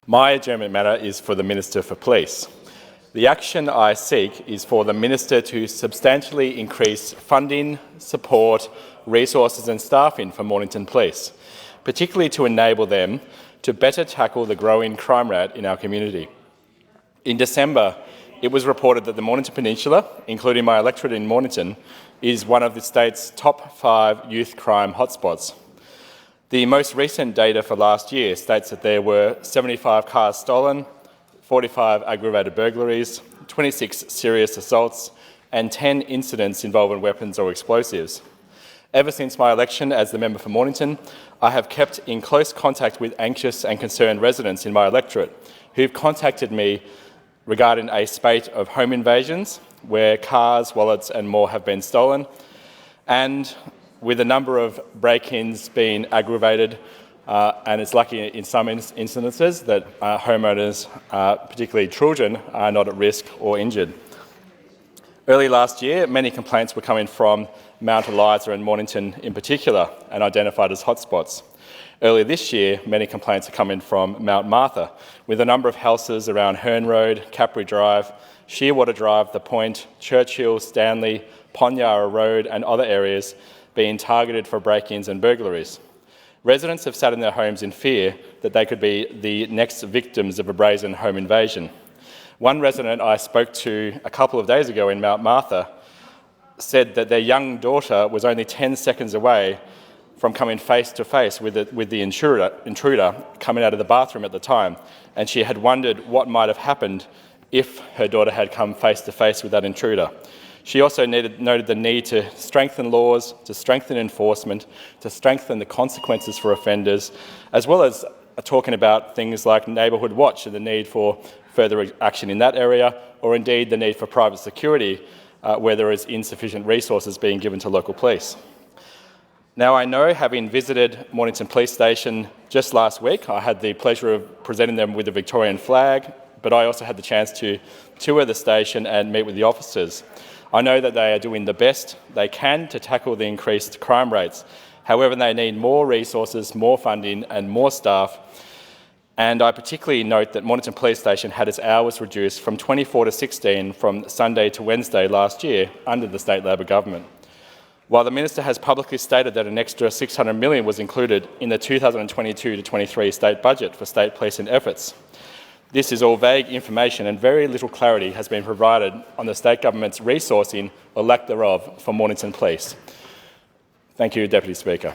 My adjournment matter is for the Minister for Police. The action I seek is for the Minister to substantially increase funding, support, resources and staffing for Mornington Police, particularly to enable them to better tackle the growing crime rate in our community. In December, it was reported that the Mornington Peninsula, including my electorate in Mornington, is one of the state's top 5 youth crime hotspots. The most recent data for last year states that there were 75 cars stolen, 45 aggravated burglaries, 26 serious assaults, and 10 incidents involving weapons or explosives. Ever since my election as the member for Mornington, I have kept in close contact with anxious and concerned residents in my electorate who've contacted me regarding a spate of home invasions where cars, wallets and more have been stolen, and with a number of break-ins being aggravated, and it's lucky in some instances that homeowners, particularly children, are not at risk or injured. Early last year, many complaints were coming from Mount Eliza and Mornington in particular, and identified as hotspots. Earlier this year, many complaints are coming from Mount Martha, with a number of houses around Hern Road, Capri Drive, Shearwater Drive, The Point, Churchill, Stanley, Ponyara Road and other areas being targeted for break-ins and burglaries. Residents have sat in their homes in fear that they could be the next victims of a brazen home invasion. One resident I spoke to a couple of days ago in Mount Martha said that their young daughter was only 10 seconds away from coming face to face with the intruder coming out of the bathroom at the time, and she had wondered what might have happened if her daughter had come face to face with that intruder. She also noted the need to strengthen laws, to strengthen enforcement, to strengthen the consequences for offenders, as well as talking about things like Neighbourhood Watch and the need for further action in that area, or indeed the need for private security where there is insufficient resources being given to local police. Now, I know, having visited Mornington Police Station just last week, I had the pleasure of presenting them with the Victorian flag, but I also had the chance to tour the station and meet with the officers. I know that they are doing the best they can to tackle the increased crime rates. However, they need more resources, more funding and more staff. And I particularly note that Mornington Police Station had its hours reduced from 24 to 16 from Sunday to Wednesday last year under the state Labor government. While the Minister has publicly stated that an extra $600 million was included in the 2022-23 state budget for state policing efforts, this is all vague information and very little clarity has been provided on the state government's resourcing or lack thereof for Mornington Police. Thank you, Deputy Speaker.